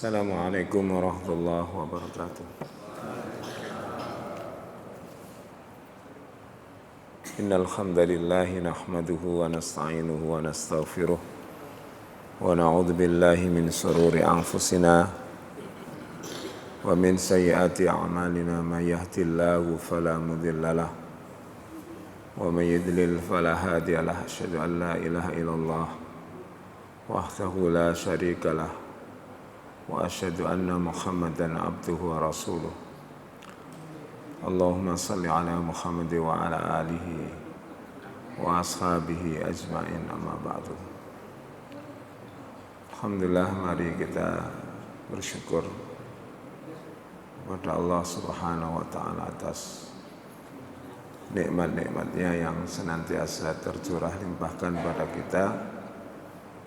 Assalamualaikum warahmatullahi wabarakatuh. Innal hamdalillahi nahmaduhu wa nasta'inuhu wa nastaghfiruh wa na'udzu billahi min shururi anfusina wa min sayyiati a'malina may yahdihillahu fala mudilla lahu wa may yudlil fala hadiya lahu asyhadu an la ilaha illallah wahdahu la syarika lahu wa asyhadu anna Muhammadan abduhu wa rasuluh. Allahumma salli ala Muhammad wa ala alihi wa ashabihi ajma'in, amma ba'du. Alhamdulillah, mari kita bersyukur kepada Allah Subhanahu wa taala atas nikmat-nikmatnya yang senantiasa tercurah limpahkan pada kita.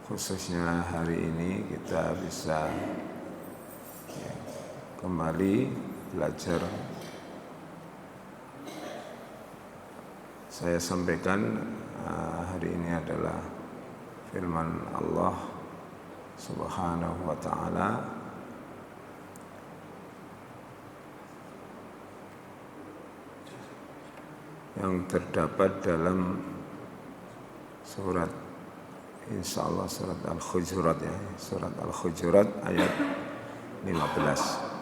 Khususnya hari ini kita bisa kembali belajar. Saya sampaikan hari ini adalah firman Allah Subhanahu wa taala yang terdapat dalam surat, insyaallah surat Al-Hujurat, ya, surat Al-Hujurat ayat 15.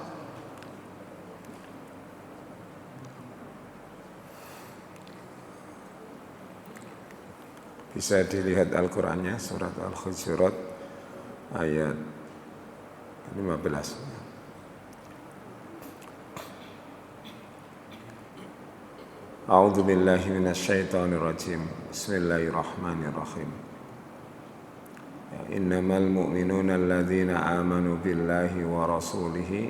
Bisa dilihat Al-Qur'annya, surat Al-Hujurat ayat 15. A'udzu billahi minasyaitonir rajim. Bismillahirrahmanirrahim. Innamal mu'minuna alladzina amanu billahi wa rasulihi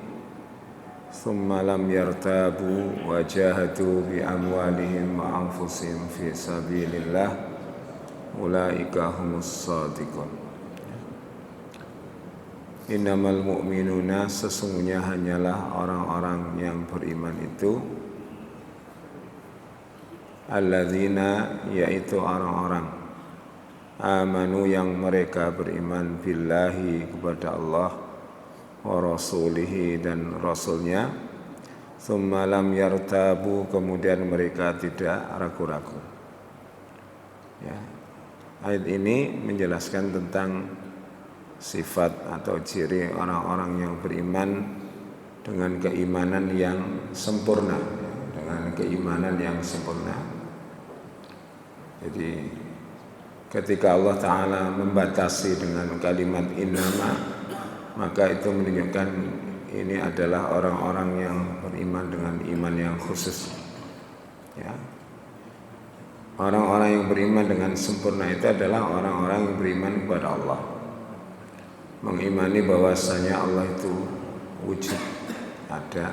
thumma lam yartabu wa jahadu bi amwalihim wa anfusihim fi sabilillah ulaika humus shadiqun. Innamal mu'minuna, sesungguhnya hanyalah orang-orang yang beriman itu, alladzina, yaitu orang-orang, amanu, yang mereka beriman, billahi, kepada Allah, wa rasulihi, dan rasulnya, thumma lam yartabu, kemudian mereka tidak ragu-ragu. Ya. Ayat ini menjelaskan tentang sifat atau ciri orang-orang yang beriman dengan keimanan yang sempurna, dengan keimanan yang sempurna. Jadi ketika Allah Ta'ala membatasi dengan kalimat innama, maka itu menunjukkan ini adalah orang-orang yang beriman dengan iman yang khusus. Ya. Orang-orang yang beriman dengan sempurna itu adalah orang-orang yang beriman kepada Allah, mengimani bahwasanya Allah itu wujud, ada.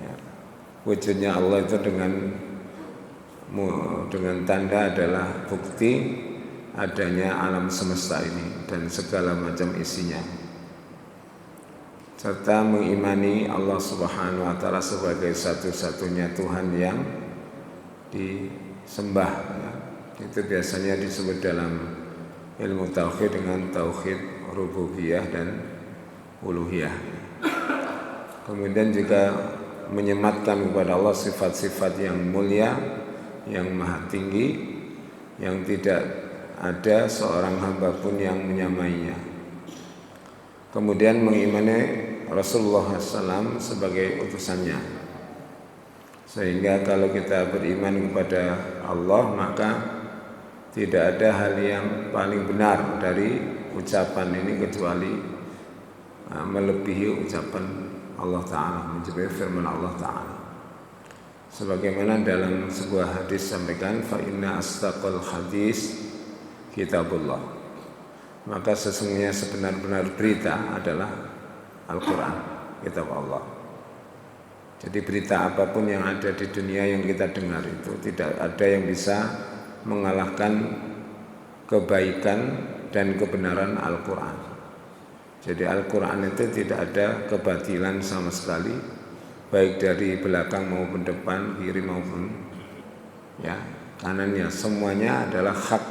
Ya. Wujudnya Allah itu dengan tanda adalah bukti adanya alam semesta ini dan segala macam isinya, serta mengimani Allah Subhanahu wa taala sebagai satu-satunya Tuhan yang disembah. Ya. Itu biasanya disebut dalam ilmu tauhid dengan tauhid rububiyah dan uluhiyah. Kemudian juga menyematkan kepada Allah sifat-sifat yang mulia, yang maha tinggi, yang tidak ada seorang hamba pun yang menyamainya. Kemudian mengimani Rasulullah SAW sebagai utusannya. Sehingga kalau kita beriman kepada Allah, maka tidak ada hal yang paling benar dari ucapan ini kecuali melebihi ucapan Allah Ta'ala, menjadi firman Allah Ta'ala. Sebagaimana dalam sebuah hadis sampaikan, fa inna astaqal hadis kitabullah, maka sesungguhnya sebenar-benar berita adalah Al-Quran, kitab Allah. Jadi berita apapun yang ada di dunia yang kita dengar itu tidak ada yang bisa mengalahkan kebaikan dan kebenaran Al-Quran. Jadi Al-Quran itu tidak ada kebatilan sama sekali, baik dari belakang maupun depan, kiri maupun kanannya, semuanya adalah hak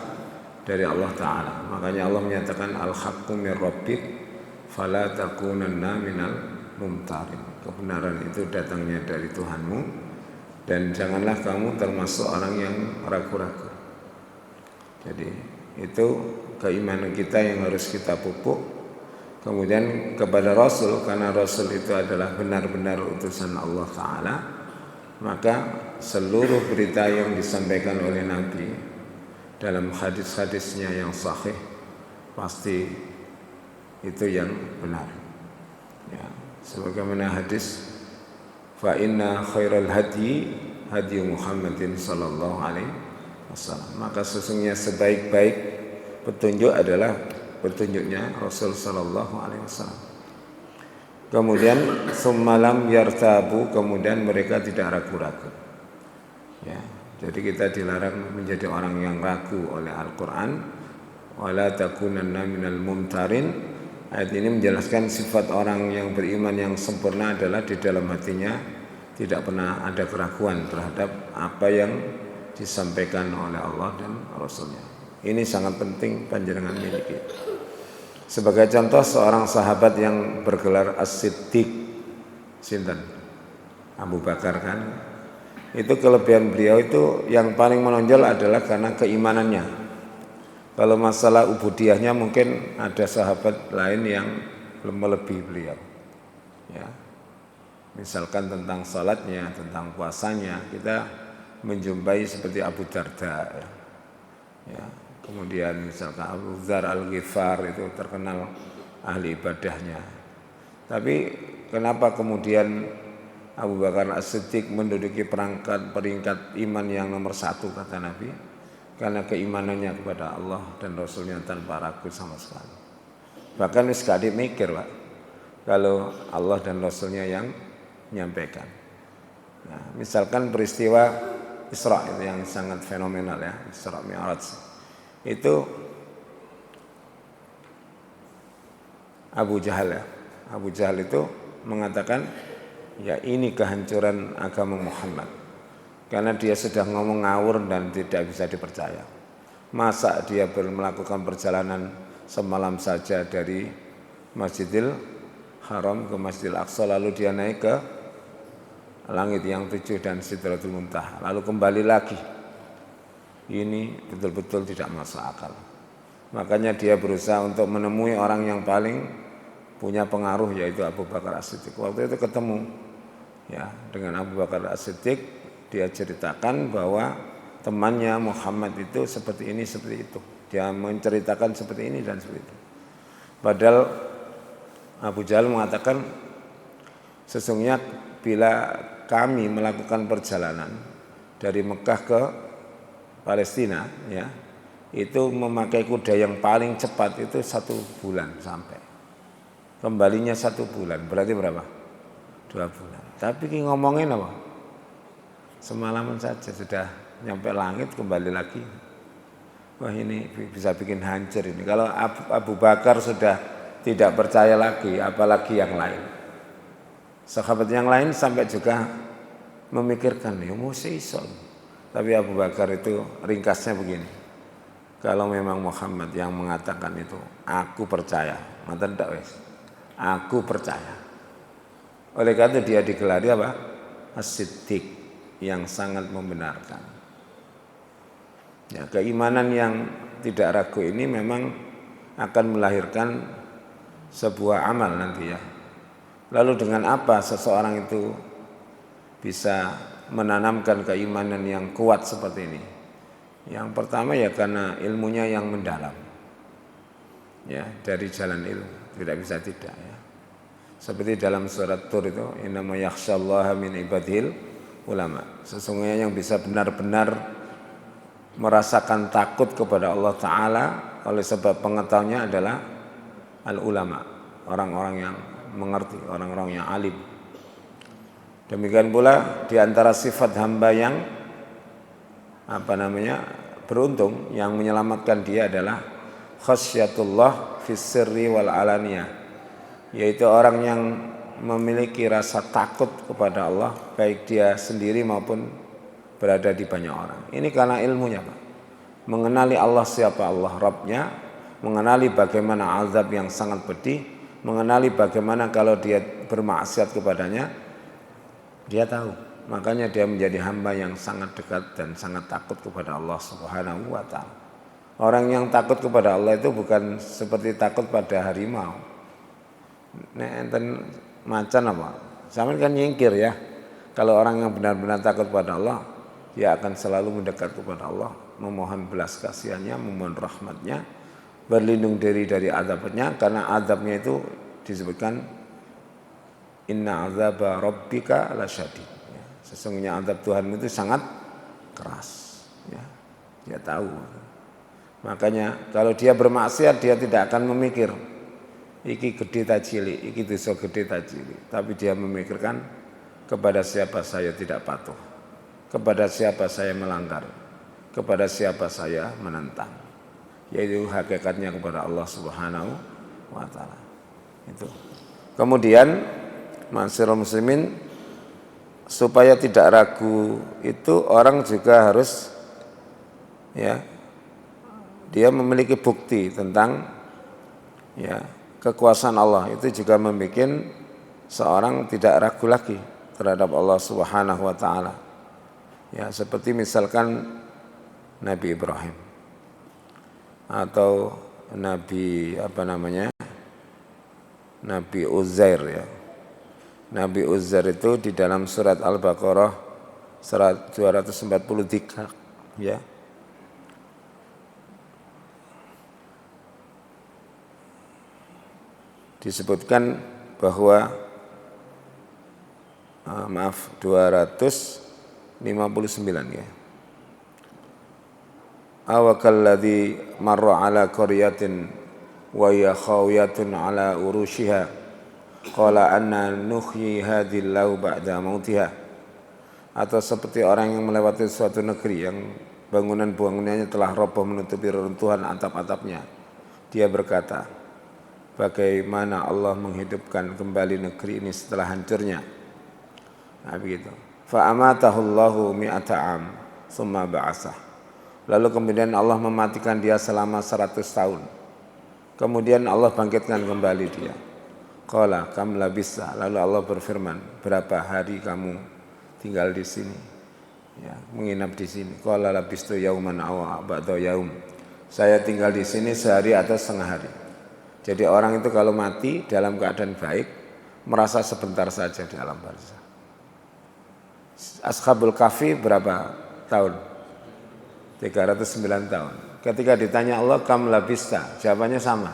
dari Allah Ta'ala. Makanya Allah menyatakan al-haqqu min rabbik fala takunanna minal mumtarin. Kebenaran itu datangnya dari Tuhanmu dan janganlah kamu termasuk orang yang ragu-ragu. Jadi itu keimanan kita yang harus kita pupuk. Kemudian kepada Rasul, karena Rasul itu adalah benar-benar utusan Allah Ta'ala, maka seluruh berita yang disampaikan oleh Nabi dalam hadis-hadisnya yang sahih pasti itu yang benar. Ya, sebagaimana hadis, fa inna khairal hadi hadi Muhammadin sallallahu alaihi wasallam. Maka sesungguhnya sebaik-baik petunjuk adalah petunjuknya Rasul sallallahu alaihi wasallam. Kemudian summalam yartabu, kemudian mereka tidak ragu-ragu. Ya, jadi kita dilarang menjadi orang yang ragu oleh Al-Qur'an. Wala takunanna minal mumtarin. Ayat ini menjelaskan sifat orang yang beriman yang sempurna adalah di dalam hatinya tidak pernah ada keraguan terhadap apa yang disampaikan oleh Allah dan Rasulnya. Ini sangat penting panjenengan miliki. Sebagai contoh seorang sahabat yang bergelar As-Siddiq, sinten? Abu Bakar kan. Itu kelebihan beliau itu yang paling menonjol adalah karena keimanannya. Kalau masalah ubudiyahnya mungkin ada sahabat lain yang melebihi beliau. Ya. Misalkan tentang salatnya, tentang puasanya, kita menjumpai seperti Abu Darda. Ya. Kemudian misalkan Abu Dzar Al-Ghifar itu terkenal ahli ibadahnya. Tapi kenapa kemudian Abu Bakar As-Siddiq menduduki peringkat iman yang nomor 1 kata Nabi? Karena keimanannya kepada Allah dan Rasulnya tanpa ragu sama sekali. Bahkan sekali mikir Pak, kalau Allah dan Rasulnya yang menyampaikan. Nah, misalkan peristiwa Isra itu yang sangat fenomenal ya, Isra Mi'raj. Itu Abu Jahal ya. Abu Jahal itu mengatakan ya ini kehancuran agama Muhammad. Karena dia sudah ngomong ngawur dan tidak bisa dipercaya. Masa dia melakukan perjalanan semalam saja dari Masjidil Haram ke Masjidil Aqsa, lalu dia naik ke langit yang 7 dan Sidratul Muntaha, lalu kembali lagi. Ini betul-betul tidak masuk akal. Makanya dia berusaha untuk menemui orang yang paling punya pengaruh, yaitu Abu Bakar As-Siddiq. Waktu itu ketemu ya dengan Abu Bakar As-Siddiq, dia ceritakan bahwa temannya Muhammad itu seperti ini, seperti itu. Dia menceritakan seperti ini dan seperti itu. Padahal Abu Jahal mengatakan sesungguhnya bila kami melakukan perjalanan dari Mekah ke Palestina ya, itu memakai kuda yang paling cepat itu 1 bulan sampai. Kembalinya 1 bulan, berarti berapa? 2 bulan. Tapi ngomongin apa? Semalaman saja sudah nyampe langit, kembali lagi. Wah ini bisa bikin hancur ini. Kalau Abu Bakar sudah tidak percaya lagi, apalagi yang lain. Sahabat yang lain sampai juga memikirkan, ya mau seisol. Tapi Abu Bakar itu ringkasnya begini. Kalau memang Muhammad yang mengatakan itu, aku percaya. Ngoten ndak wis. Aku percaya. Oleh karena dia digelari apa? As-Siddiq, yang sangat membenarkan. Ya, keimanan yang tidak ragu ini memang akan melahirkan sebuah amal nanti ya. Lalu dengan apa seseorang itu bisa menanamkan keimanan yang kuat seperti ini? Yang pertama ya karena ilmunya yang mendalam. Ya, dari jalan ilmu, tidak bisa tidak ya. Seperti dalam surat Tur itu, innama yakhsyallaha min ibadil ulama. Sesungguhnya yang bisa benar-benar merasakan takut kepada Allah Ta'ala oleh sebab pengetahuannya adalah al-ulama, orang-orang yang mengerti, orang-orang yang alim. Demikian pula di antara sifat hamba yang beruntung, yang menyelamatkan dia adalah khasyatullah fis sirri wal alaniyah, yaitu orang yang memiliki rasa takut kepada Allah baik dia sendiri maupun berada di banyak orang. Ini karena ilmunya Pak. Mengenali Allah siapa Allah Rabbnya, mengenali bagaimana azab yang sangat pedih, mengenali bagaimana kalau dia bermaksiat kepadanya, dia tahu. Makanya dia menjadi hamba yang sangat dekat dan sangat takut kepada Allah Subhanahu wa taala. Orang yang takut kepada Allah itu bukan seperti takut pada harimau. Nek enten macan apa? Sama kan nyingkir ya. Kalau orang yang benar-benar takut kepada Allah, dia akan selalu mendekat kepada Allah, memohon belas kasihannya, memohon rahmatnya, berlindung diri dari azabnya, karena azabnya itu disebutkan inna azaba rabbika lasyadid. Ya, sesungguhnya azab Tuhanmu itu sangat keras. Ya, dia tahu. Makanya kalau dia bermaksiat dia tidak akan memikir iki gede ta cilik, iki dosa gede ta cilik, tapi dia memikirkan kepada siapa saya tidak patuh, kepada siapa saya melanggar, kepada siapa saya menentang. Yaitu hakikatnya kepada Allah Subhanahu wa taala. Itu. Kemudian masyarakat muslimin, supaya tidak ragu itu orang juga harus ya dia memiliki bukti tentang ya kekuasaan Allah. Itu juga membuat seorang tidak ragu lagi terhadap Allah Subhanahu wa taala. Ya, seperti misalkan Nabi Ibrahim atau Nabi Nabi Uzair ya. Nabi Uzair itu di dalam surat Al-Baqarah surat 243 ya. Disebutkan bahwa 259 ya. Awakalladzi marra ala qaryatin wa hiya khawiyatun ala urushiha qala anna nuhyi hadhillahu ba'da mautiha. Atau seperti orang yang melewati suatu negeri yang bangunan-bangunannya telah roboh menutupi reruntuhan atap-atapnya. Dia berkata, bagaimana Allah menghidupkan kembali negeri ini setelah hancurnya. Nah begitu. Fa amatahullahu mi'ata am tsumma ba'asah. Lalu kemudian Allah mematikan dia selama 100 tahun. Kemudian Allah bangkitkan kembali dia. Qala kam labisa. Lalu Allah berfirman, berapa hari kamu tinggal di sini? Ya, menginap di sini. Qala labistu yauman aw ba'da yaum. Saya tinggal di sini sehari atau setengah hari. Jadi orang itu kalau mati dalam keadaan baik, merasa sebentar saja di alam barzakh. Ashabul Kahfi berapa tahun? 309 tahun. Ketika ditanya Allah kam labista, jawabannya sama.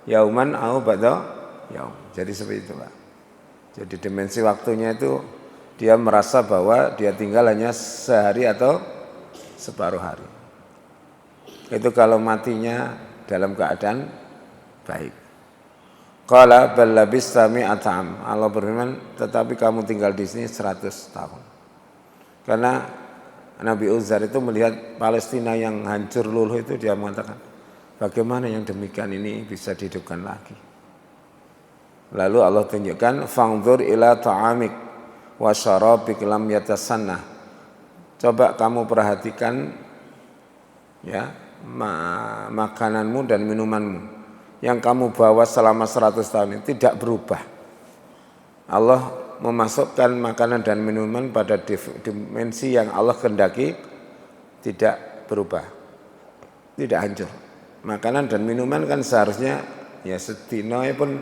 Yauman au ba'da yaum. Jadi seperti itu, Pak. Jadi dimensi waktunya itu dia merasa bahwa dia tinggal hanya sehari atau separuh hari. Itu kalau matinya dalam keadaan baik. Qala bal labista mi'ata am. Allah berfirman, tetapi kamu tinggal di sini 100 tahun. Karena Nabi Uzair itu melihat Palestina yang hancur luluh itu, dia mengatakan, bagaimana yang demikian ini bisa dihidupkan lagi. Lalu Allah tunjukkan, fangzur ila ta'amik wa syarabik lam yatasannah. Coba kamu perhatikan ya makananmu dan minumanmu yang kamu bawa selama 100 tahun ini tidak berubah. Allah memasukkan makanan dan minuman pada dimensi yang Allah kehendaki tidak berubah, tidak hancur. Makanan dan minuman kan seharusnya ya sedino pun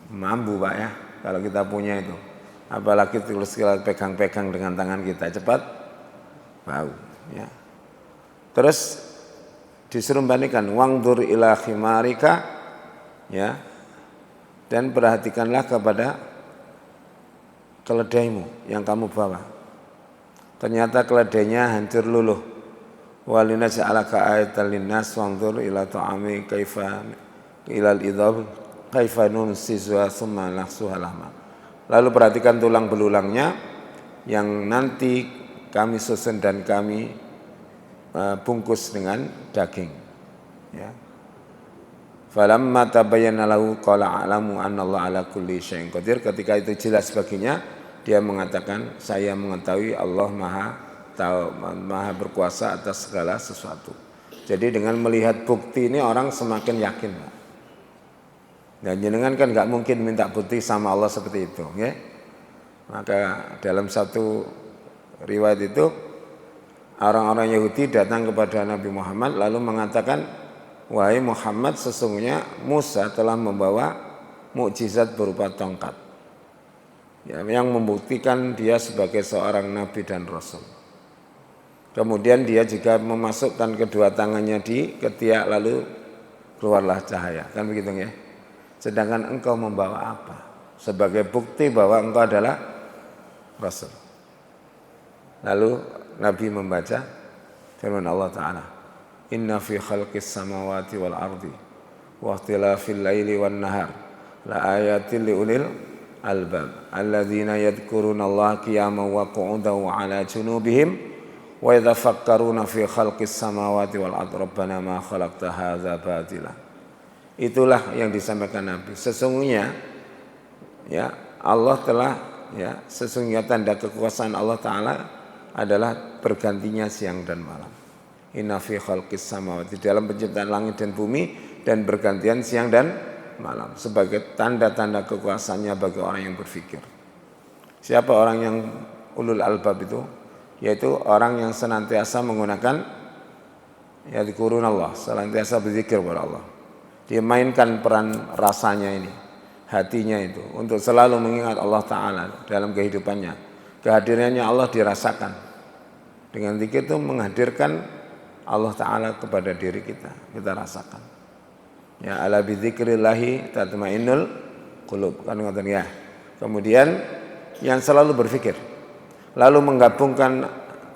mampu Pak ya, kalau kita punya itu. Apalagi terus kita pegang-pegang dengan tangan kita, cepat bau ya. Terus disuruh bandingkan wangdur ila khimarika ya, dan perhatikanlah kepada keledaimu yang kamu bawa. Ternyata keledainya hancur luluh. Walina ja'alaka ayatan linnas wanzur ila ta'ami kaifa ilal idhab kaifa nunsizwa summa nahsuha lahma. Lalu perhatikan tulang belulangnya yang nanti kami susun dan kami bungkus dengan daging. Ya. Falamma tabayyana lahu qala a'lamu annallaha ala kulli syai'in qadir. Ketika itu jelas baginya, dia mengatakan saya mengetahui Allah Maha berkuasa atas segala sesuatu. Jadi dengan melihat bukti ini orang semakin yakin. Dan jenengan kan nggak mungkin minta bukti sama Allah seperti itu, ya. Maka dalam satu riwayat itu orang-orang Yahudi datang kepada Nabi Muhammad lalu mengatakan, wahai Muhammad, sesungguhnya Musa telah membawa mukjizat berupa tongkat, ya, yang membuktikan dia sebagai seorang nabi dan rasul. Kemudian dia juga memasukkan kedua tangannya di ketiak lalu keluarlah cahaya, kan begitu ya. Sedangkan engkau membawa apa sebagai bukti bahwa engkau adalah rasul? Lalu Nabi membaca firman Allah Ta'ala, inna fi khalqis samawati wal ardi wa ikhtilafil laili wan nahar la ayatin liulil albab alladzina yadhkuruna Allah qiyaman wa qu'udan wa ala junubihim wa yatafakkaruna fi khalqis samawati wal ardi rabbana ma khalaqta hadza batila. Itulah yang disampaikan Nabi. Sesungguhnya ya Allah telah, ya, sesungguhnya tanda kekuasaan Allah Ta'ala adalah bergantinya siang dan malam. Inna fi khalqis samawati, dalam penciptaan langit dan bumi dan bergantian siang dan malam sebagai tanda-tanda kekuasaannya bagi orang yang berfikir. Siapa orang yang ulul albab itu? Yaitu orang yang senantiasa menggunakan yadhkurunallah, senantiasa berzikir kepada Allah. Dia mainkan peran rasanya ini, hatinya itu, untuk selalu mengingat Allah Ta'ala dalam kehidupannya. Kehadirannya Allah dirasakan. Dengan zikir itu menghadirkan Allah Ta'ala kepada diri kita rasakan. Ya, ala bidzikrillahi tatmainnul qulub, kan ngoten ya. Kemudian yang selalu berpikir, lalu menggabungkan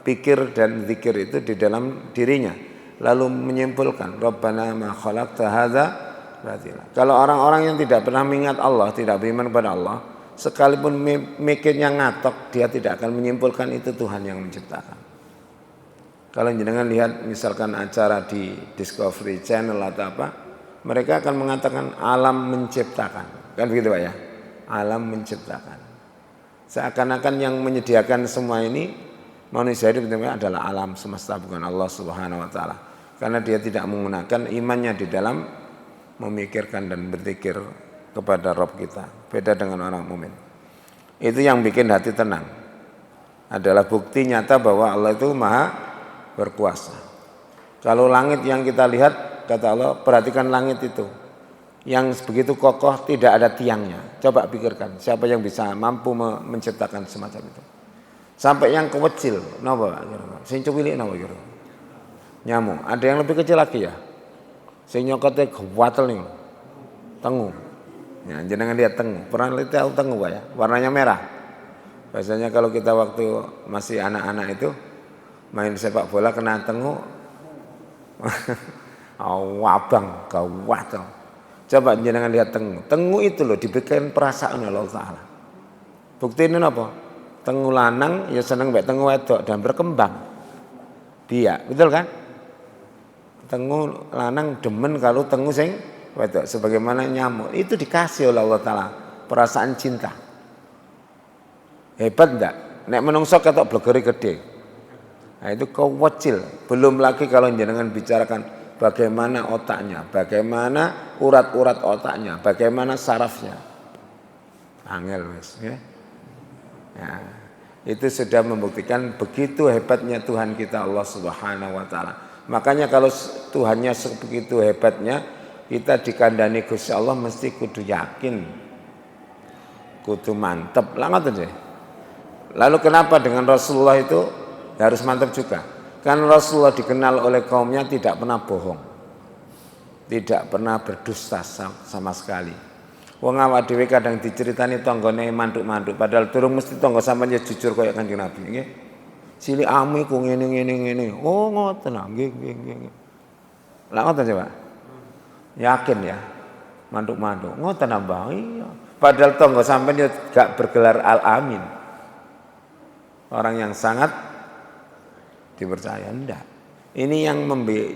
pikir dan zikir itu di dalam dirinya, lalu menyimpulkan Rabbana ma khalaqta hadza batila. Kalau orang-orang yang tidak pernah mengingat Allah, tidak beriman kepada Allah, sekalipun mikirnya ngatok, dia tidak akan menyimpulkan itu Tuhan yang menciptakan. Kalau jenengan lihat misalkan acara di Discovery Channel atau apa, mereka akan mengatakan alam menciptakan, kan begitu Pak ya, alam menciptakan. Seakan-akan yang menyediakan semua ini manusia itu benar-benar adalah alam semesta, bukan Allah Subhanahu wa Ta'ala. Karena dia tidak menggunakan imannya di dalam memikirkan dan berzikir kepada Rabb kita. Beda dengan orang mukmin. Itu yang bikin hati tenang. Adalah bukti nyata bahwa Allah itu maha berkuasa. Kalau langit yang kita lihat, kata Allah, perhatikan langit itu, yang begitu kokoh tidak ada tiangnya. Coba pikirkan, siapa yang bisa mampu menciptakan semacam itu? Sampai yang kecil, napa? Sing cilik napa kira? Nyamuk. Ada yang lebih kecil lagi ya. Sing nyokote gawatel ning. Tengu. Ya, jenengan lihat tengu. Pernah lihat tahu tengu Pak ya? Warnanya merah. Biasanya kalau kita waktu masih anak-anak itu main sepak bola kena tengu. Wabang, gawatel. Coba jenengan lihat tengu. Tengu itu loh diberikan perasaan oleh Allah Ta'ala. Bukti ini apa? Tengu lanang ya seneng mbek tengu wedok dan berkembang. Biak, betul kan? Tengu lanang demen kalau tengu sing wedok, sebagaimana nyamuk. Itu dikasih oleh Allah Ta'ala perasaan cinta. Hebat enggak? Nek menungso ketok blegere gede. Nah, itu kecil. Belum lagi kalau jenengan bicarakan bagaimana otaknya, bagaimana urat-urat otaknya, bagaimana sarafnya. Angel wis, ya. Ya, itu sudah membuktikan begitu hebatnya Tuhan kita Allah Subhanahu wa Ta'ala. Makanya kalau Tuhannya sebegitu hebatnya, kita dikandani Gusti Allah mesti kudu yakin, kudu mantep lah ngoten deh. Lalu kenapa dengan Rasulullah itu harus mantep juga? Karena Rasulullah dikenal oleh kaumnya tidak pernah bohong, tidak pernah berdusta sama sekali. Wong awak dhewe kadang diceritani tanggane manduk-manduk, padahal durung mesti tangga sampeyan ya jujur kaya Kanjeng Nabi nggih. Cilik amu iku ngene. Oh ngoten nggih. Lah ngoten coba. Yakin ya. Manduk-manduk. Ngoten Mbah. Iya. Padahal tangga sampeyan ya gak bergelar Al-Amin. Orang yang sangat dipercaya ndak. Ini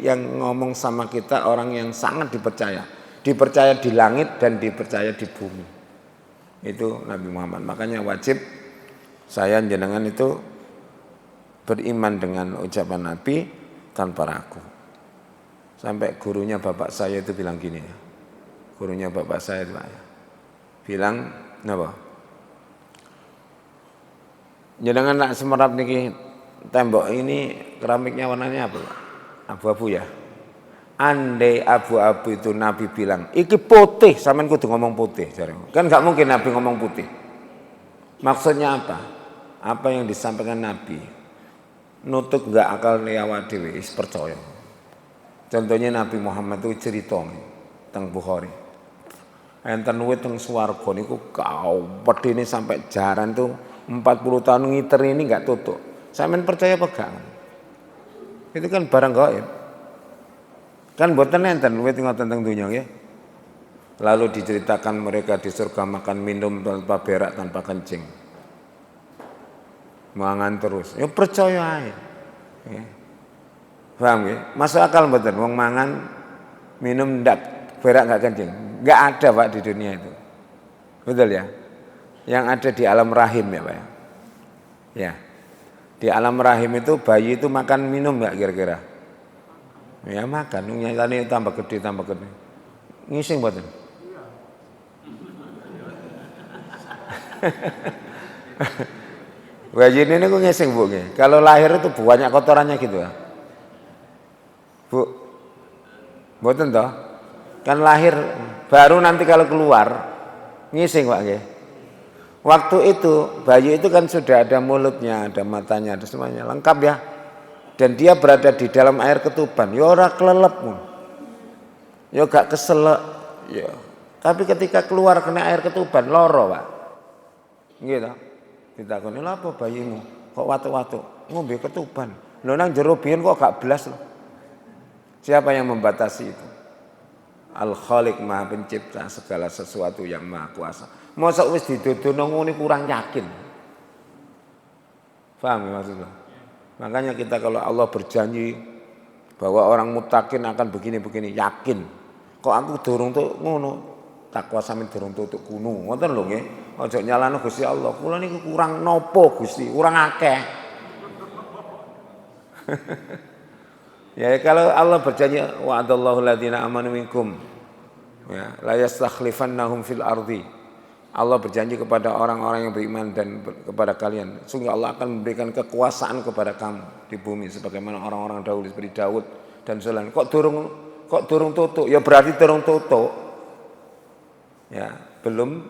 yang ngomong sama kita orang yang sangat dipercaya di langit dan dipercaya di bumi. Itu Nabi Muhammad. Makanya wajib saya jenengan itu beriman dengan ucapan Nabi tanpa ragu. Sampai gurunya bapak saya itu bilang gini ya. gurunya bapak saya itu Pak. Bilang napa? Jenengan nak semerap niki tembok ini keramiknya warnanya apa Pak? Abu-abu ya. Andai abu-abu itu Nabi bilang, iki putih, sampean kudu ngomong putih. Kan nggak mungkin Nabi ngomong putih. Maksudnya apa? Apa yang disampaikan Nabi nutuk nggak akal awak dhewe wis percaya. Contohnya Nabi Muhammad itu cerita tentang Bukhari. Enten wit teng swarga niku pedene sampai jaran tuh 40 tahun ngiter ini nggak tutup. Sampean percaya apa gak? Itu kan barang gaib. Kan mboten enten wit ngoten teng donya nggih. Lalu diceritakan mereka di surga makan minum tanpa berak tanpa kencing. Mangan terus. Ya percaya ae. Ya. Paham ya? Masuk akal mboten wong mangan minum ndak berak enggak kencing. Enggak ada Pak di dunia itu. Betul ya? Yang ada di alam rahim ya Pak ya. Ya. Di alam rahim itu bayi itu makan minum enggak kira-kira? Ya makan, nyatane tambah gede. Ngising mboten? Bayi ini kok ngising Bu nggih. Kalau lahir itu banyak kotorannya gitu ya. Bu. Mboten toh? Kan lahir baru nanti kalau keluar ngising Pak nggih. Waktu itu bayi itu kan sudah ada mulutnya, ada matanya, ada semuanya lengkap ya. Dan dia berada di dalam air ketuban, ya ora kelelep. Ya gak keselek, ya. Tapi ketika keluar kena air ketuban loro, Pak. Nggih to. Ditakoni, "Lha apa bayimu? Kok watuk-watuk?" "Ngombe ketuban." Lho nang jero biyen kok gak blas lho. Siapa yang membatasi itu? Al-Khaliq Maha Pencipta segala sesuatu yang Maha Kuasa. Mosok wis didodono ngene kurang yakin. Paham ya maksudnya? Makanya kita kalau Allah berjanji bahwa orang mutakin akan begini-begini, yakin. Kok aku durung tuh ngono? Takwa sampeyan durung tutuk kuno. Ngoten lho nggih. Aja nyalano Gusti Allah. Kula niku kurang nopo Gusti? Kurang akeh. Ya kalau Allah berjanji wa'adallahu alladziina aamanu minkum ya la yastakhlifannahum fil ardi. Allah berjanji kepada orang-orang yang beriman dan kepada kalian, sungguh Allah akan memberikan kekuasaan kepada kamu di bumi sebagaimana orang-orang dahulu seperti Daud dan Sulaiman. Kok durung tutuk? Ya berarti durung tutuk. Ya, belum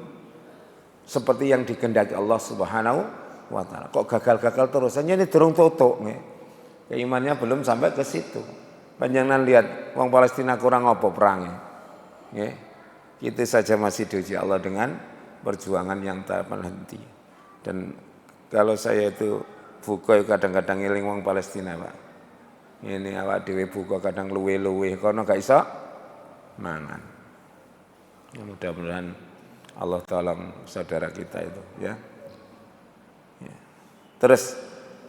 seperti yang dikehendaki Allah Subhanahu wa taala. Kok gagal-gagal terus? Hanya ini durung tutuk nggih. Keimannya belum sampai ke situ. Panjenengan lihat wong Palestina kurang apa perangnya. Nggih. Itu saja masih diuji Allah dengan perjuangan yang tak berhenti. Dan kalau saya itu buka kadang-kadang ngeling wong Palestina, Pak. Ini awak dhewe buka kadang luwe-luwe kono gak iso mangan. Ya, mudah-mudahan Allah tolong saudara kita itu ya. Ya. Terus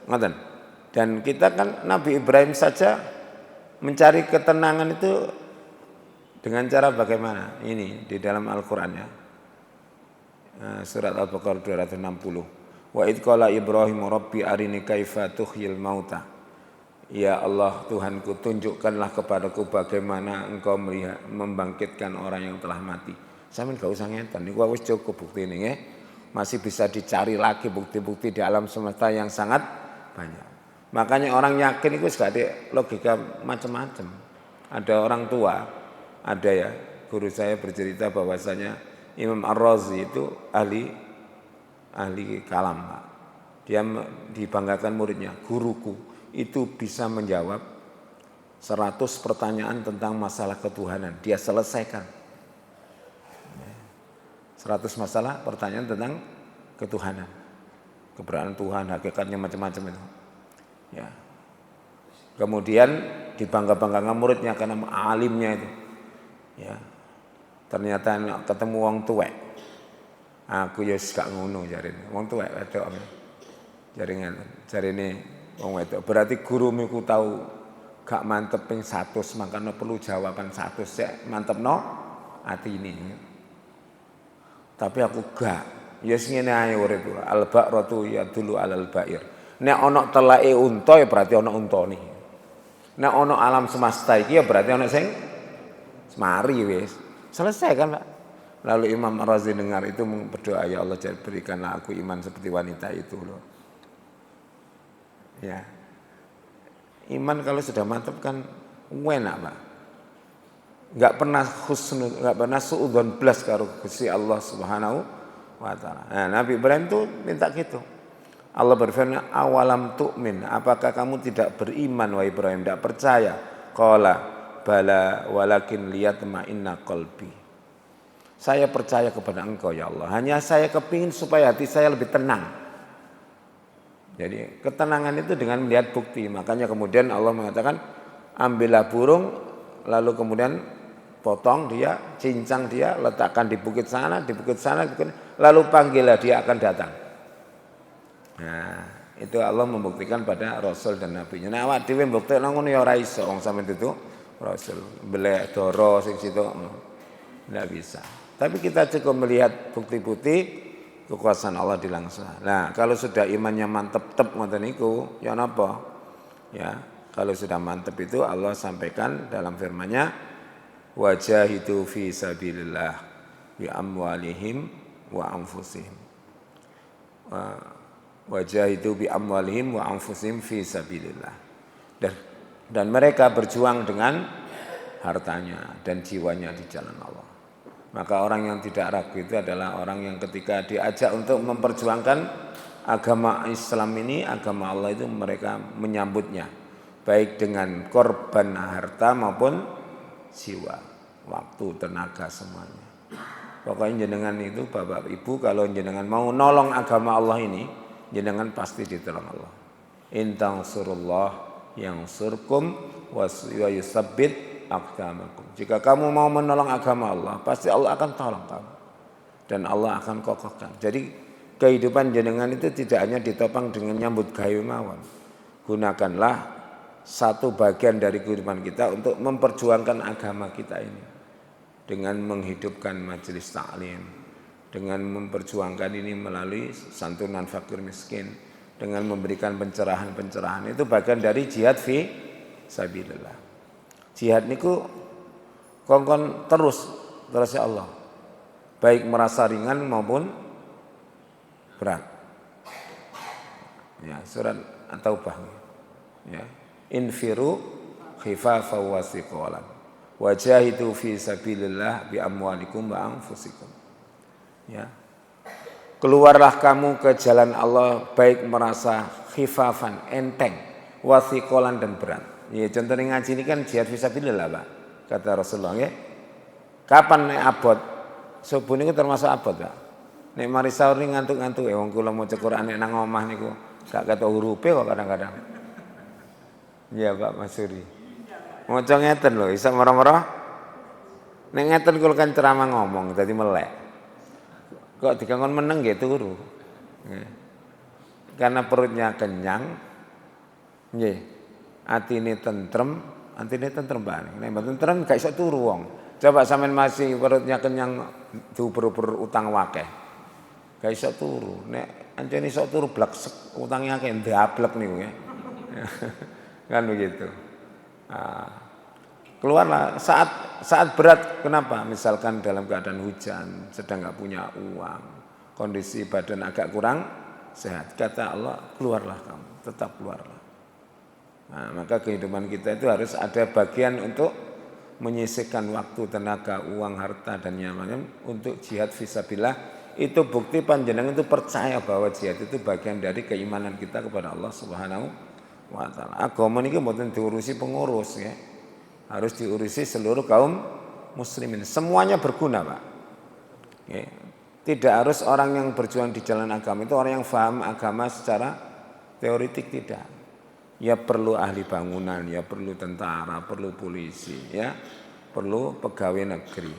ngoten. Dan kita kan Nabi Ibrahim saja mencari ketenangan itu dengan cara bagaimana? Ini di dalam Al-Qur'an ya. Surat Al-Baqarah 260. Wa id qala Ibrahim rabbi arini kaifa tuhyil mauta. Ya Allah Tuhanku, tunjukkanlah kepadaku bagaimana engkau melihat membangkitkan orang yang telah mati. Sampeyan gak usah ngeten niku wis cukup buktine nggih. Masih bisa dicari lagi bukti-bukti di alam semesta yang sangat banyak. Makanya orang yakin itu gak ada logika macam-macam. Ada orang tua, ada ya, guru saya bercerita bahwasanya Imam Ar-Razi itu ahli kalam, Pak. Dia dibanggakan muridnya, guruku itu bisa menjawab 100 pertanyaan tentang masalah ketuhanan. Dia selesaikan 100 masalah pertanyaan tentang ketuhanan, keberadaan Tuhan, hakikatnya macam-macam itu. Ya. Kemudian dibangga-banggakan muridnya karena alimnya itu. Ya. Ternyata ketemu wong tuwek. Aku ya gak ngono jarine. Wong tuwek wedok. Jarine wong wedok. Berarti gurumu ku tahu gak mantep ping 100, makanya perlu jawaban 100 sik mantepno atine. Tapi aku gak. Ya sing ngene ae urip. Al-baqratu ya dulu alal ba'ir. Nek ana teleke unta ya berarti ana untane. Nek ana alam semesta iki ya berarti ana sing semari wis. Selesai kan Pak? Lalu Imam Ar-Razi dengar itu berdoa, ya Allah berikanlah aku iman seperti wanita itu loh. Ya. Iman kalau sudah mantap kan enak Pak. Enggak pernah husnul, enggak pernah suudzon blas karo Gusti Allah Subhanahu wa taala. Nah, Nabi Ibrahim tuh minta gitu. Allah berfirman, "Awalam tu'min? Apakah kamu tidak beriman wahai Ibrahim, tidak percaya?" Qala, "Bala walakin liyatma'inna qalbi." Saya percaya kepada engkau ya Allah. Hanya saya kepingin supaya hati saya lebih tenang. Jadi ketenangan itu dengan melihat bukti. Makanya kemudian Allah mengatakan, ambillah burung, lalu kemudian potong dia, cincang dia, letakkan di bukit sana, lalu panggillah dia akan datang. Nah, itu Allah membuktikan pada Rasul dan Nabi-Nya. Nah, awak dhewe mbuktekno ngono ya ora iso wong sampeyan itu Rasul. Belek doro sing situ enggak bisa. Tapi kita cukup melihat bukti-bukti kekuasaan Allah di langsung. Nah, kalau sudah imannya mantep ngoten niku, ya napa? Ya, kalau sudah mantep itu Allah sampaikan dalam firman-Nya, wajahidu fi sabilillah bi amwalihim wa anfusihim. Wajahidu bi amwalihim wa anfusihim fi sabilillah. Dan mereka berjuang dengan hartanya dan jiwanya di jalan Allah. Maka orang yang tidak ragu itu adalah orang yang ketika diajak untuk memperjuangkan agama Islam ini, agama Allah itu mereka menyambutnya. Baik dengan korban harta maupun jiwa, waktu, tenaga semuanya. Pokoknya jenengan itu Bapak Ibu kalau jenengan mau nolong agama Allah ini, jenengan pasti ditolong Allah. In tansurullah yansurkum wa yusabbit aqdamakum. Jika kamu mau menolong agama Allah, pasti Allah akan tolong kamu. Dan Allah akan kokohkan. Jadi kehidupan jenengan itu tidak hanya ditopang dengan nyambut gawe mawon. Gunakanlah satu bagian dari kehidupan kita untuk memperjuangkan agama kita ini. Dengan menghidupkan majelis taklim, dengan memperjuangkan ini melalui santunan fakir miskin, dengan memberikan pencerahan-pencerahan. Itu bagian dari jihad fi sabilillah. Jihad niku kongkon terus ya Allah. Baik merasa ringan maupun berat. Ya, surat At-Taubah. Ya. Infiru khifafa wa thiqalan. Wajahidu fi sabilillah bi amwalikum wa anfusikum. Ya. Keluarlah kamu ke jalan Allah baik merasa khifafan, enteng, wa thiqalan dan berat. Ya contohnya ngaji ini kan jihad fisabilillah Pak. Kata Rasulullah ya. Kapan nek abot? Subuh niku termasuk abot Pak. Nek mari sahur ni ngantuk-ngantuk wong kula maca Quran nek nang omah niku gak ketok hurufe kok kadang-kadang. Iya Pak Masuri. Maca ngeten lho, iso mara-mara. Nek ngeten kula kan ceramah ngomong dadi melek. Kok dikongkon meneng nggih turu. Karena perutnya kenyang. Nggih. Atine tentrem Pak. Nek mboten tentrem gak iso turu wong. Coba sampean masih perutnya kenyang diuber-uber utang wakeh. Gak iso turu. Nek ancen iso turu bleksek utangnya akeh ndablek niku ya. Kan begitu. Nah, keluarlah saat berat. Kenapa? Misalkan dalam keadaan hujan, sedang gak punya uang, kondisi badan agak kurang sehat. Kata Allah, keluarlah kamu, tetap keluarlah. Nah, maka kehidupan kita itu harus ada bagian untuk menyisihkan waktu, tenaga, uang, harta dan nyamannya untuk jihad fisabilillah. Itu bukti panjenengan itu percaya bahwa jihad itu bagian dari keimanan kita kepada Allah Subhanahu wa taala. Agama niki mboten diurusi pengurus ya. Harus diurusi seluruh kaum muslimin. Semuanya berguna, Pak. Ya. Tidak harus orang yang berjuang di jalan agama itu orang yang paham agama secara teoritik, tidak. Ya perlu ahli bangunan, ya perlu tentara, perlu polisi, ya perlu pegawai negeri,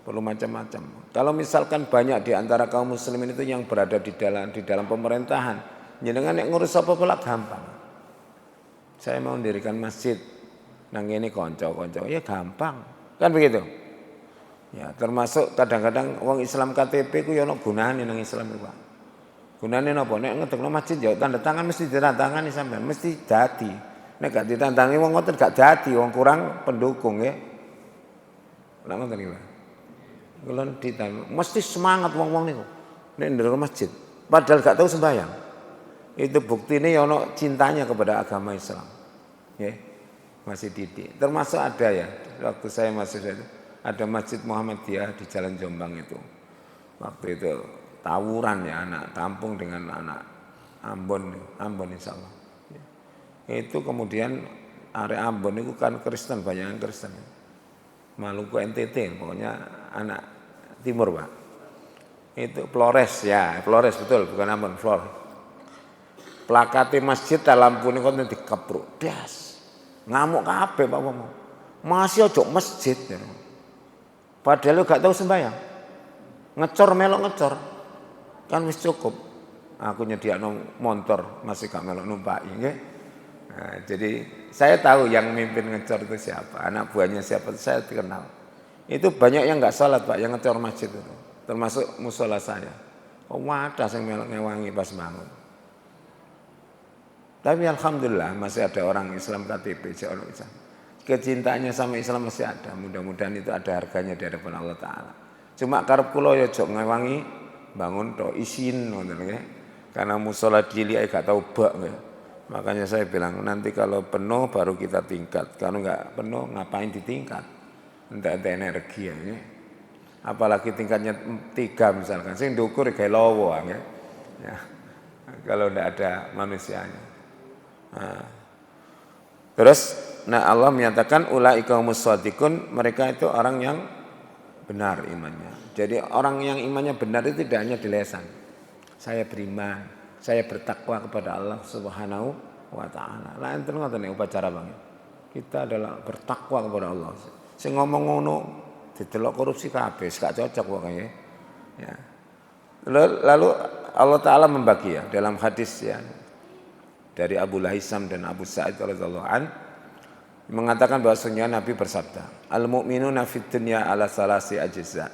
perlu macam-macam. Kalau misalkan banyak di antara kaum muslimin itu yang berada di dalam pemerintahan, jenengan nek ngurus apa pula gampang. Saya mau mendirikan masjid, nang ini konco-konco, ya gampang, kan begitu. Ya termasuk kadang-kadang wong Islam KTP ku ya ono gunane nang Islam itu, Pak. Gunane napa? Nek ngedekno masjid ya tanda tangan mesti ditandangani sampean, mesti dadi. Nek gak ditandangi wong ngoten gak dadi, wong kurang pendukung ya. Lah ngoten iki, Pak. Kulon ditanya, mesti semangat wong-wong niku nek ndero masjid. Padahal gak tahu sembahyang. Itu buktinya ya ono cintanya kepada agama Islam. Ya, masih didik. Termasuk ada ya, waktu saya masih ada Masjid Muhammadiyah di Jalan Jombang itu. Waktu itu tawuran ya anak kampung dengan anak Ambon insya Allah. Itu kemudian area Ambon itu kan Kristen, banyak yang Kristen. Maluku NTT, pokoknya anak timur Pak. Itu Flores ya, Flores betul, bukan Ambon, Flores. Plakate masjid dalam pun konten dikepruk, das. Ngamuk kabeh Pak Momo. Masih ojo masjid ya. Padahal gak tahu sembahyang. Ngecor melok ngecor. Kan wis cukup. Aku nyediakno motor masih gak melok numpaki nggih. Nah, jadi saya tahu yang mimpin ngecor itu siapa, anak buahnya siapa, saya kenal. Itu banyak yang nggak sholat Pak, yang ngecor masjid itu, termasuk musola saya. Oh wadah yang melok ngewangi pas bangun. Tapi alhamdulillah masih ada orang Islam KTP, orang Islam. Kecintaannya sama Islam masih ada. Mudah-mudahan itu ada harganya di hadapan Allah Taala. Cuma karep kula ya jok ngewangi bangun to isin ngoten nggih. Karena musola cilik gak tahu bak nggih. Makanya saya bilang nanti kalau penuh baru kita tingkat. Kalau nggak penuh ngapain ditingkat? Entah energi ya. Apalagi tingkatnya 3 misalkan. Sing diukur kayak lowo ya. Kalau tidak ada manusianya. Terus Allah menyatakan ulaika humus shadiqun, mereka itu orang yang benar imannya. Jadi orang yang imannya benar itu tidak hanya di lisan. Saya beriman, saya bertakwa kepada Allah Subhanahu wa taala. Lah enten ngoten upacara Bang. Kita adalah bertakwa kepada Allah. Sing ngomong ngono didelok korupsi kabeh, gak cocok pokoknya. Ya. Lalu Allah taala membagi ya dalam hadis ya dari Abu Lahisam dan Abu Sa'id radhiyallahu an mengatakan bahwasanya Nabi bersabda, "Al-mu'minuna fid dunya ala salasi ajza."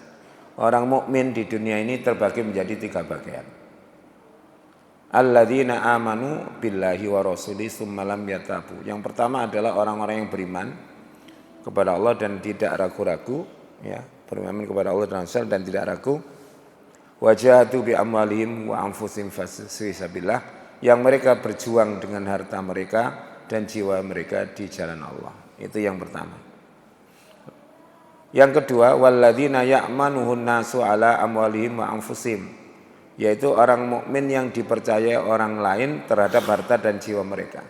Orang mukmin di dunia ini terbagi menjadi 3 bagian. Alladzina amanu billahi wa rasuli tsumma lam yatabu. Yang pertama adalah orang-orang yang beriman kepada Allah dan tidak ragu-ragu, ya, beriman kepada Allah dan tidak ragu. Wajahatu bi amwalihim wa anfusihim fi sabilillah, yang mereka berjuang dengan harta mereka dan jiwa mereka di jalan Allah. Itu yang pertama. Yang kedua, walladzina ya'manuhun nasu ala amwalihim wa anfusihim, yaitu orang mukmin yang dipercaya orang lain terhadap harta dan jiwa mereka.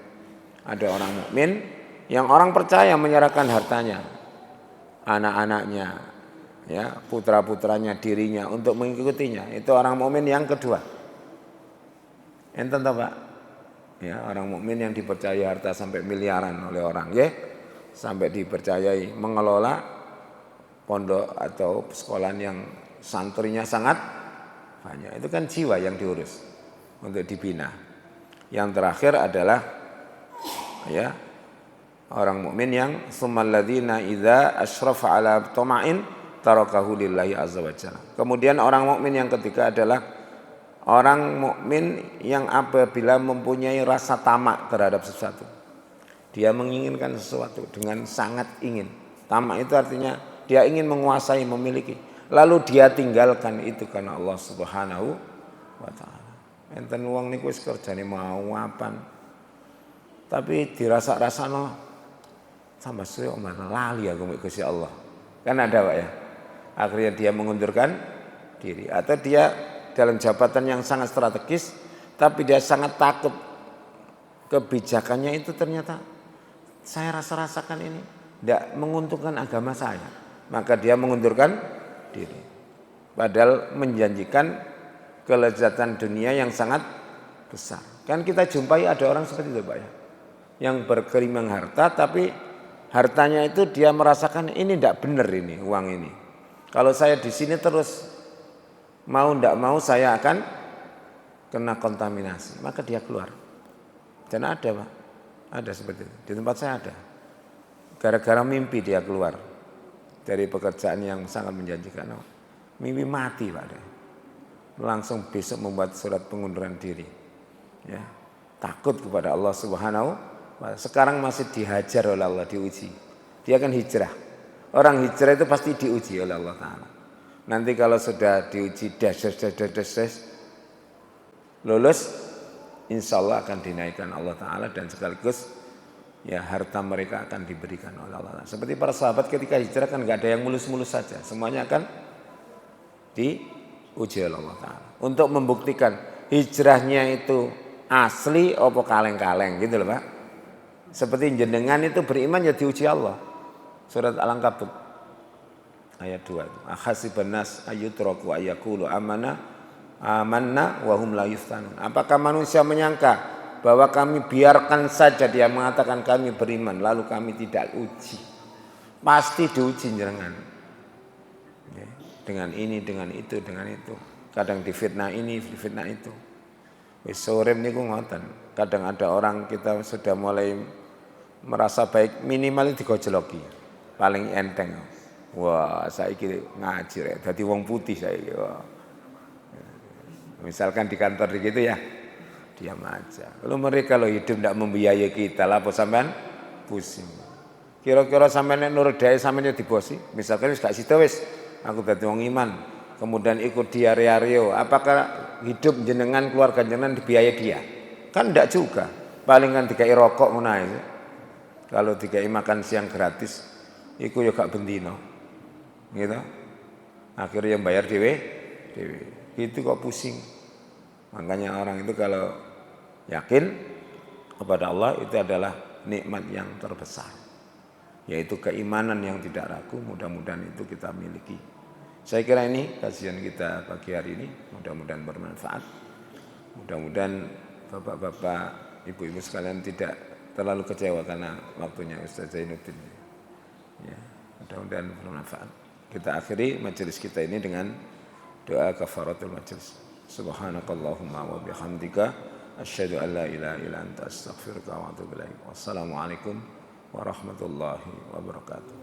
Ada orang mukmin yang orang percaya menyerahkan hartanya, anak-anaknya, ya, putra-putranya, dirinya untuk mengikutinya. Itu orang mukmin yang kedua. Enten Pak? Ya, orang mukmin yang dipercaya harta sampai miliaran oleh orang, ya, sampai dipercayai mengelola pondok atau sekolahan yang santrinya sangat banyak. Itu kan jiwa yang diurus untuk dibina. Yang terakhir adalah ya orang mukmin yang sumalladzina idza asyrafa ala tama'in tarakahu lillahi azza wajalla. Kemudian orang mukmin yang ketiga adalah orang mukmin yang apabila mempunyai rasa tamak terhadap sesuatu. Dia menginginkan sesuatu dengan sangat ingin. Tamak itu artinya dia ingin menguasai, memiliki. Lalu dia tinggalkan itu karena Allah Subhanahu wa taala. Enten wong niku wis kerjane mau apan. Tapi dirasa-rasano sama suwe lali aku mbek Gusti Allah. Kan ada Pak ya. Akhirnya dia mengundurkan diri atau dia dalam jabatan yang sangat strategis tapi dia sangat takut kebijakannya itu ternyata saya rasakan ini tidak menguntungkan agama saya. Maka dia mengundurkan diri. Padahal menjanjikan kelezatan dunia yang sangat besar. Kan kita jumpai ada orang seperti itu Pak ya. Yang bergelimang harta tapi hartanya itu dia merasakan ini tidak benar ini uang ini. Kalau saya di sini terus mau tidak mau saya akan kena kontaminasi. Maka dia keluar. Dan ada Pak. Ada seperti itu. Di tempat saya ada. Gara-gara mimpi dia keluar dari pekerjaan yang sangat menjanjikan. Mimpi mati Pak. Langsung besok membuat surat pengunduran diri. Ya, takut kepada Allah Subhanahu wa taala. Sekarang masih dihajar oleh Allah, diuji. Dia akan hijrah. Orang hijrah itu pasti diuji oleh Allah Taala. nanti kalau sudah diuji lulus, insya Allah akan dinaikkan Allah Ta'ala dan sekaligus ya harta mereka akan diberikan oleh Allah Ta'ala. Seperti para sahabat ketika hijrah kan nggak ada yang mulus-mulus saja, semuanya akan diuji oleh Allah Ta'ala untuk membuktikan hijrahnya itu asli apa kaleng-kaleng gitu loh Pak. Seperti jenengan itu beriman ya diuji Allah. Surat Al-Ankabut ayat 2. Akhasiban nas ayyutraku ayyaqulu amanna wa hum la yuftanun. Apakah manusia menyangka bahwa kami biarkan saja dia mengatakan kami beriman lalu kami tidak uji? Pasti diuji jenengan. Ya, dengan ini, dengan itu, dengan itu. Kadang difitnah ini, difitnah itu. Wis sore niku ngoten. Kadang ada orang kita sudah mulai merasa baik, minimal digojloki. Paling enteng. Wah, saiki ngaji rek dadi wong putih saiki. Misalkan di kantor gitu ya, diam aja. Kalau mereka lo hidup tidak membiayai kita, lah apa sampean pusing. Kira-kira sampean nek nurut dae sampean dibosi. Misalkan wis gak sida wis, aku dadi wong iman. Kemudian ikut dia Rio, apakah hidup jenengan keluarga jenengan dibiayai dia? Kan enggak juga. Paling kan dikai rokok ngono ae. Kalau dikai makan siang gratis, iku ya gak bendino. Gitu. Akhirnya yang bayar dhewe. Itu kok pusing. Makanya orang itu kalau yakin kepada Allah itu adalah nikmat yang terbesar. Yaitu keimanan yang tidak ragu, mudah-mudahan itu kita miliki. Saya kira ini kajian kita pagi hari ini, mudah-mudahan bermanfaat. Mudah-mudahan Bapak-bapak, Ibu-ibu sekalian tidak terlalu kecewa karena waktunya Ustaz Zainuddin. Ya, mudah-mudahan bermanfaat. Kita akhiri majelis kita ini dengan doa kafaratul majelis. Subhanakallahumma wa bihamdika asyhadu an la ilaha illa anta astaghfiruka wa atubu ilaik. Wassalamualaikum warahmatullahi wabarakatuh.